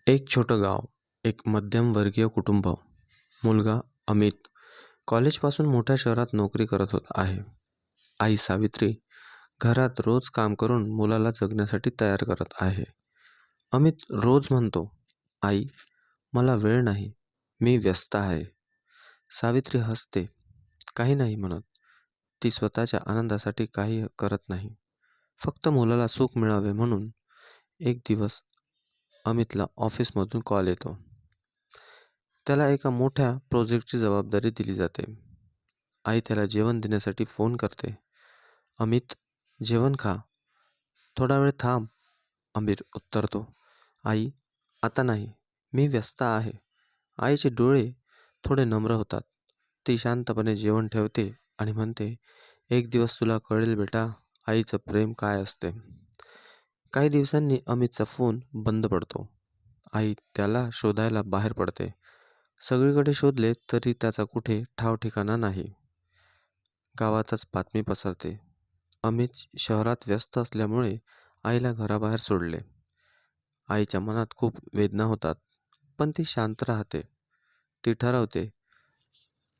एक छोटं गाव, एक मध्यमवर्गीय कुटुंब. मुलगा अमित कॉलेजपासून मोठ्या शहरात नोकरी करत आहे. आई सावित्री घरात रोज काम करून मुलाला जगण्यासाठी तयार करत आहे. अमित रोज म्हणतो, आई, मला वेळ नाही, मी व्यस्त आहे. सावित्री हसते, काही नाही म्हणत. ती स्वतःच्या आनंदासाठी काही करत नाही, फक्त मुलाला सुख मिळावे म्हणून. एक दिवस अमितला ऑफिसमधून कॉल येतो. त्याला एका मोठ्या प्रोजेक्टची जबाबदारी दिली जाते. आई त्याला जेवण देण्यासाठी फोन करते. अमित, जेवण खा, थोडा वेळ थांब. अमित उत्तरतो, आई, आता नाही, मी व्यस्त आहे. आईचे डोळे थोडे नम्र होतात. ती शांतपणे जेवण ठेवते आणि म्हणते, एक दिवस तुला कळेल बेटा, आईचं प्रेम काय असते. काही दिवसांनी अमितचा फोन बंद पडतो. आई त्याला शोधायला बाहेर पडते. सगळीकडे शोधले तरी त्याचा कुठे ठाव ठिकाणा नाही. गावातच बातमी पसरते. अमित शहरात व्यस्त असल्यामुळे आईला घराबाहेर सोडले. आईच्या मनात खूप वेदना होतात, पण ती शांत राहते. ती ठरवते,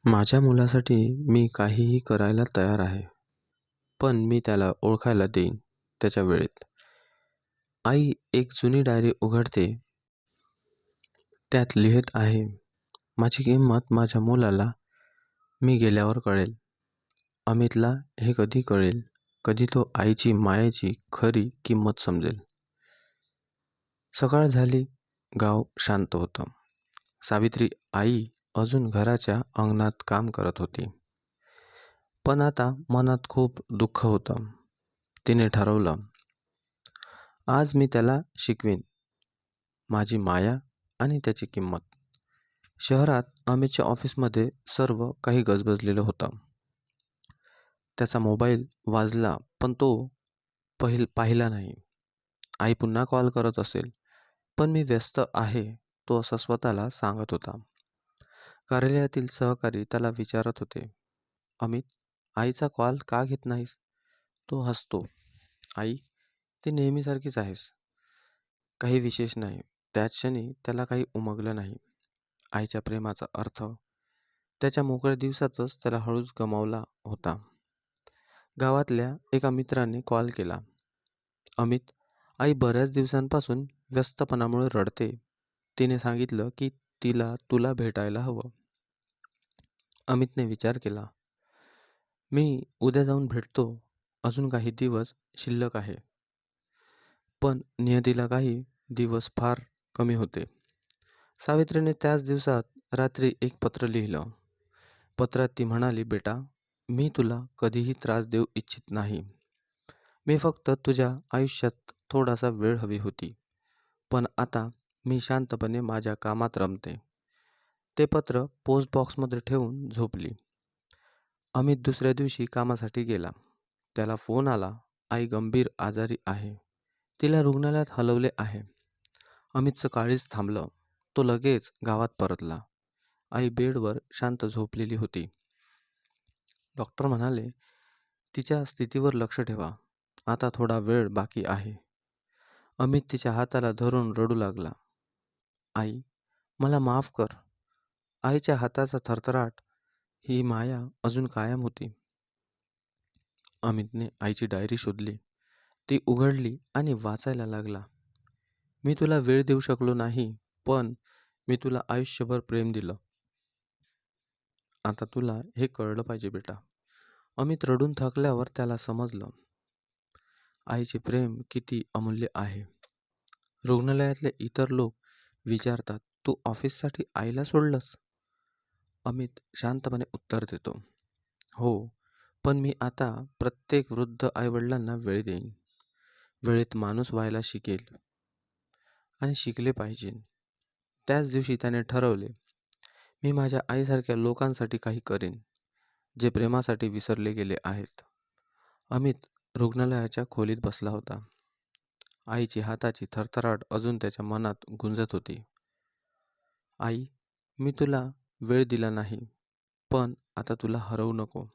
माझ्या मुलासाठी मी काहीही करायला तयार आहे, पण मी त्याला ओळखायला देईन त्याच्या वेळेत. आई एक जुनी डायरी उघडते. त्यात लिहित आहे, माझी किंमत माझ्या मुलाला मी गेल्यावर कळेल. अमितला हे कधी कळेल, कधी तो आईची मायेची खरी किंमत समजेल. सकाळ झाली, गाव शांत होतं. सावित्री आई अजून घराच्या अंगणात काम करत होती, पण आता मनात खूप दुःख होतं. तिने ठरवलं, आज मी त्याला शिकवीन माझी माया आणि त्याची किंमत. शहरात अमितच्या ऑफिसमध्ये सर्व काही गजबजलेलं होतं. त्याचा मोबाईल वाजला, पण तो पाहिला नाही. आई पुन्हा कॉल करत असेल, पण मी व्यस्त आहे, तो असं स्वतःला सांगत होता. कार्यालयातील सहकारी त्याला विचारत होते, अमित, आईचा कॉल का घेत नाहीस? तो हसतो, आई, ती नेहमीसारखीच आहेस, काही विशेष नाही. त्याच क्षणी त्याला काही उमगलं नाही. आईच्या प्रेमाचा अर्थ त्याच्या मोकळ्या दिवसातच त्याला हळूच गमावला होता. गावातल्या एका मित्राने कॉल केला, अमित, आई बऱ्याच दिवसांपासून व्यस्तपणामुळे रडते. तिने सांगितलं की तिला तुला भेटायला हवं. अमितने विचार केला, मी उद्या जाऊन भेटतो, अजून काही दिवस शिल्लक आहे. पण नियतीला काही दिवस फार कमी होते. सावित्रीने त्याच दिवसात रात्री एक पत्र लिहिलं. पत्रात ती म्हणाली, बेटा, मी तुला कधीही त्रास देऊ इच्छित नाही. मी फक्त तुझ्या आयुष्यात थोडासा वेळ हवी होती, पण आता मी शांतपणे माझ्या कामात रमते. ते पत्र पोस्ट बॉक्समध्ये ठेवून झोपली. अमित दुसऱ्या दिवशी कामासाठी गेला. त्याला फोन आला, आई गंभीर आजारी आहे, तिला रुग्णालयात हलवले आहे. अमितचं काळीज थांबलं. तो लगेच गावात परतला. आई बेडवर शांत झोपलेली होती. डॉक्टर म्हणाले, तिच्या स्थितीवर लक्ष ठेवा, आता थोडा वेळ बाकी आहे. अमित तिच्या हाताला धरून रडू लागला, आई, मला माफ कर. आईच्या हाताचा थरथराट, ही माया अजून कायम होती. अमितने आईची डायरी शोधली. ती उघडली आणि वाचायला लागला. मी तुला वेळ देऊ शकलो नाही, पण मी तुला आयुष्यभर प्रेम दिलं. आता तुला हे कळलं पाहिजे बेटा. अमित रडून थकल्यावर त्याला समजलं, आईचे प्रेम किती अमूल्य आहे. रुग्णालयातले इतर लोक विचारतात, तू ऑफिससाठी आईला सोडलंस? अमित शांतपणे उत्तर देतो, हो, पण मी आता प्रत्येक वृद्ध आईवडिलांना वेळ देईन. वेळेत माणूस व्हायला शिकेल आणि शिकले पाहिजे. त्याच दिवशी त्याने ठरवले, मी माझ्या आईसारख्या लोकांसाठी काही करेन, जे प्रेमासाठी विसरले गेले आहेत. अमित रुग्णालयाच्या खोलीत बसला होता. आईची हाताची थरथराट अजून त्याच्या मनात गुंजत होती. आई, मी तुला वेळ दिला नाही, पण आता तुला हरवू नको.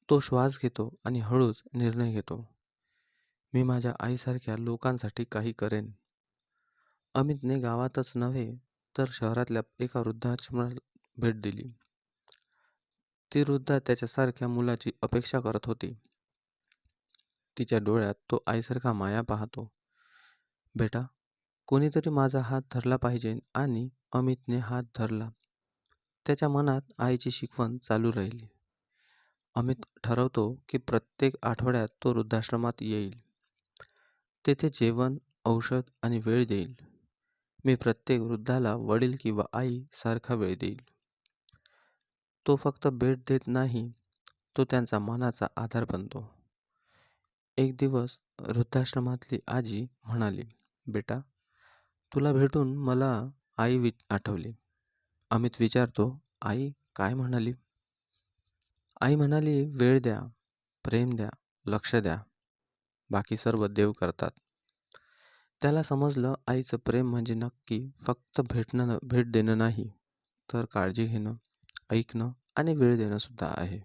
तो श्वास घेतो आणि हळूच निर्णय घेतो, मी माझ्या आईसारख्या लोकांसाठी काही करेन. अमितने गावातच नव्हे तर शहरातल्या एका वृद्धाश्रमाला भेट दिली. ती वृद्धा त्याच्यासारख्या मुलाची अपेक्षा करत होती. तिच्या डोळ्यात तो आईसारखा माया पाहतो. बेटा, कोणीतरी माझा हात धरला पाहिजे. आणि अमितने हात धरला. त्याच्या मनात आईची शिकवण चालू राहिली. अमित ठरवतो की प्रत्येक आठवड्यात तो वृद्धाश्रमात येईल. तेथे जेवण, औषध आणि वेळ देईल. मी प्रत्येक वृद्धाला वडील किंवा आई सारखा वेळ देईल. तो फक्त भेट देत नाही, तो त्यांचा मनाचा आधार बनतो. एक दिवस वृद्धाश्रमातली आजी म्हणाली, बेटा, तुला भेटून मला आई आठवली. अमित विचारतो, आई काय म्हणाली? आई म्हणाली, वेळ द्या, प्रेम द्या, लक्ष द्या. बाकी सर्व देव करतात. त्याला समजलं, आईचं प्रेम म्हणजे नक्की फक्त भेट देणं नाही, तर काळजी घेणं, ऐकणं आणि वेळ देणं सुद्धा आहे.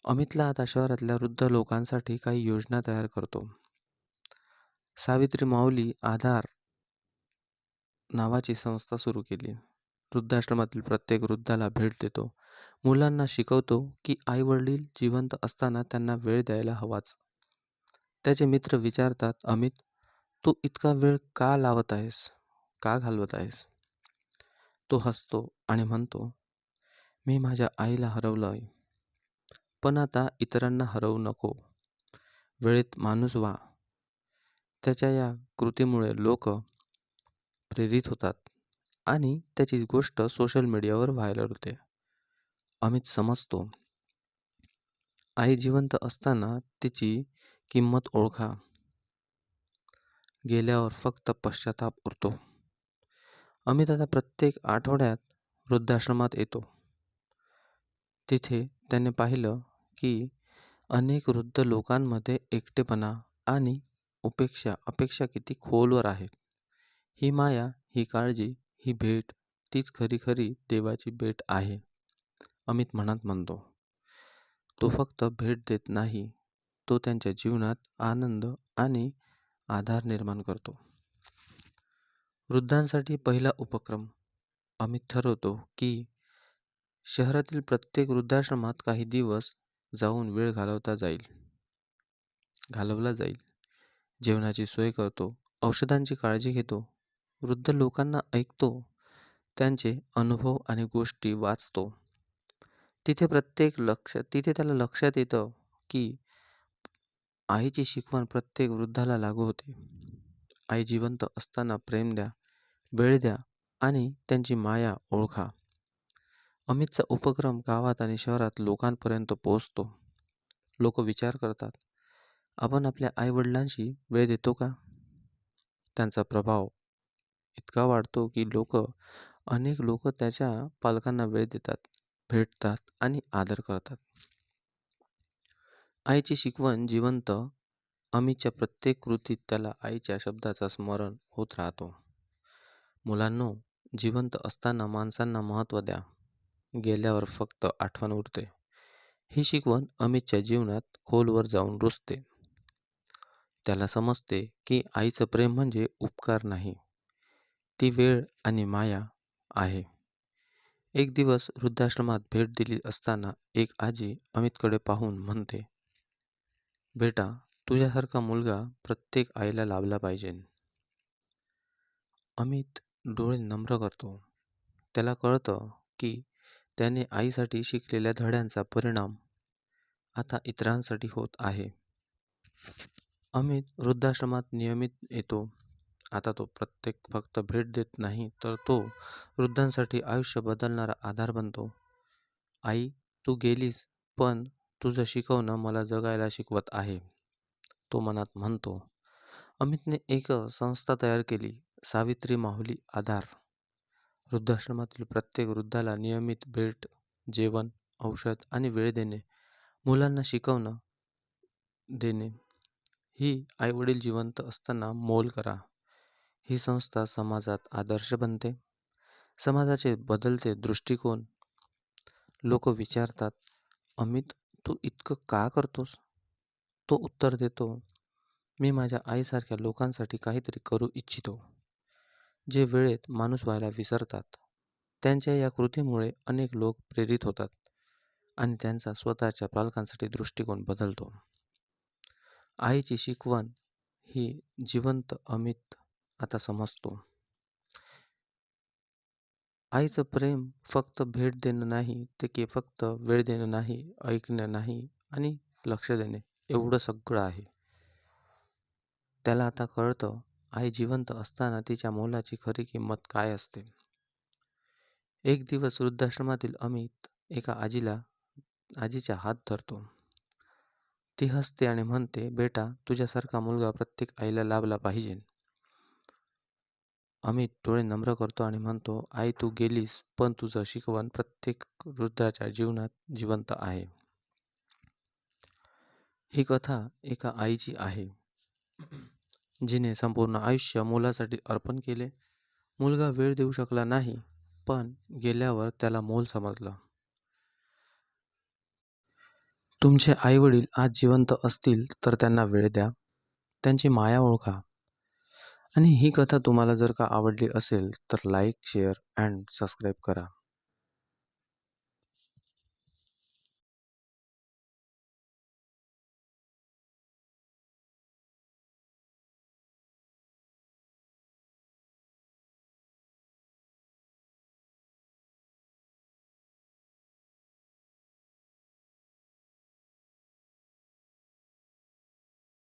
अमितला आता शहरातल्या वृद्ध लोकांसाठी काही योजना तयार करतो. सावित्री माऊली आधार नावाची संस्था सुरू केली. वृद्धाश्रमातील प्रत्येक वृद्धाला भेट देतो. मुलांना शिकवतो की आई वडील जिवंत असताना त्यांना वेळ द्यायला हवाच. त्याचे मित्र विचारतात, अमित, तू इतका वेळ का लावत आहेस, का घालवत आहेस? तो हसतो आणि म्हणतो, मी माझ्या आईला हरवलंय, पण आता इतरांना हरवू नको. वेळेत माणूस व्हा. त्याच्या या कृतीमुळे लोक प्रेरित होतात आणि त्याची गोष्ट सोशल मीडियावर व्हायरल होते. अमित समजतो, आई जिवंत असताना तिची किंमत ओळखा. गेल्यावर फक्त पश्चाताप उरतो. अमित आता प्रत्येक आठवड्यात वृद्धाश्रमात येतो. तिथे त्याने पाहिलं की अनेक वृद्ध लोकांमध्ये एकटेपणा आणि अपेक्षा किती खोलवर आहेत. ही माया, ही काळजी, ही भेट, तीच खरी खरी देवाची भेट आहे. अमित मनात म्हणतो. तो फक्त भेट देत नाही, तो त्यांच्या जीवनात आनंद आणि आधार निर्माण करतो. वृद्धांसाठी पहिला उपक्रम. अमित ठरवतो की शहरातील प्रत्येक वृद्धाश्रमात काही दिवस जाऊन वेळ घालवला जाईल. जेवणाची सोय करतो, औषधांची काळजी घेतो, वृद्ध लोकांना ऐकतो, त्यांचे अनुभव आणि गोष्टी वाचतो. तिथे त्याला लक्षात येतं की आईची शिकवण प्रत्येक वृद्धाला लागू होते. आई जिवंत असताना प्रेम द्या, वेळ द्या आणि त्यांची माया ओळखा. अमितचा उपक्रम गावात आणि शहरात लोकांपर्यंत पोहोचतो. लोक विचार करतात, आपण आपल्या आईवडिलांशी वेळ देतो का? त्यांचा प्रभाव इतका वाढतो की अनेक लोक त्याच्या पालकांना वेळ देतात, भेटतात आणि आदर करतात. आईची शिकवण जिवंत. अमितच्या प्रत्येक कृतीत त्याला आईच्या शब्दाचा स्मरण होत राहतो. मुलांनो, जिवंत असताना माणसांना महत्त्व द्या, गेल्यावर फक्त आठवण उरते. ही शिकवण अमितच्या जीवनात खोलवर जाऊन रुजते. त्याला समजते की आईचं प्रेम म्हणजे उपकार नाही, ती वेळ आणि माया आहे. एक दिवस वृद्धाश्रमात भेट दिली असताना एक आजी अमितकडे पाहून म्हणते, बेटा, तुझ्यासारखा मुलगा प्रत्येक आईला लाभला पाहिजे. अमित डोळे नम्र करतो. त्याला कळतं की त्याने आईसाठी शिकलेल्या धड्यांचा परिणाम आता इतरांसाठी होत आहे. अमित वृद्धाश्रमात नियमित येतो. आता तो फक्त भेट देत नाही, तर तो वृद्धांसाठी आयुष्य बदलणारा आधार बनतो. आई, तू गेलीस, पण तुझं शिकवणं मला जगायला शिकवत आहे, तो मनात म्हणतो. अमितने एक संस्था तयार केली, सावित्री माऊली आधार. वृद्धाश्रमातील प्रत्येक वृद्धाला नियमित भेट, जेवण, औषध आणि वेळ देणे, मुलांना शिकवणं देणे, ही आईवडील जिवंत असताना मोल करा. ही संस्था समाजात आदर्श बनते. समाजाचे बदलते दृष्टिकोन. लोक विचारतात, अमित, तू इतकं का करतोस? तो उत्तर देतो, मी माझ्या आईसारख्या लोकांसाठी काहीतरी करू इच्छितो. जे वेळेत माणूस व्हायला विसरतात. त्यांच्या या कृतीमुळे अनेक लोक प्रेरित होतात आणि त्यांचा स्वतःच्या पालकांसाठी दृष्टिकोन बदलतो. आईची शिकवण ही जिवंत अमित आता समजतो. आईचं प्रेम फक्त भेट देणं नाही, ते फक्त वेळ देणं नाही, ऐकणं नाही आणि लक्ष देणे एवढं सगळं आहे. त्याला आता कळतं, आई जिवंत असताना तिच्या मोलाची खरी किंमत काय असते. एक दिवस वृद्धाश्रमातील अमित एका आजीचा हात धरतो. ती हसते आणि म्हणते, "बेटा, तुझ्यासारखा मुलगा प्रत्येक आईला लाभला पाहिजे." अमित डोळे नम्र करतो आणि म्हणतो, "आई, तू गेलीस, पण तुझं शिकवण प्रत्येक वृद्धाच्या जीवनात जिवंत आहे." ही कथा एका आईची आहे, जिने संपूर्ण आयुष्य मुलासाठी अर्पण केले. मुलगा वेळ देऊ शकला नाही, पण गेल्यावर त्याला मोल समजलं. तुमचे आई-वडील आज जिवंत असतील तर त्यांना वेळ द्या, त्यांची माया ओळखा. आणि ही कथा तुम्हाला जर का आवडली असेल तर लाईक, शेअर अँड सबस्क्राईब करा.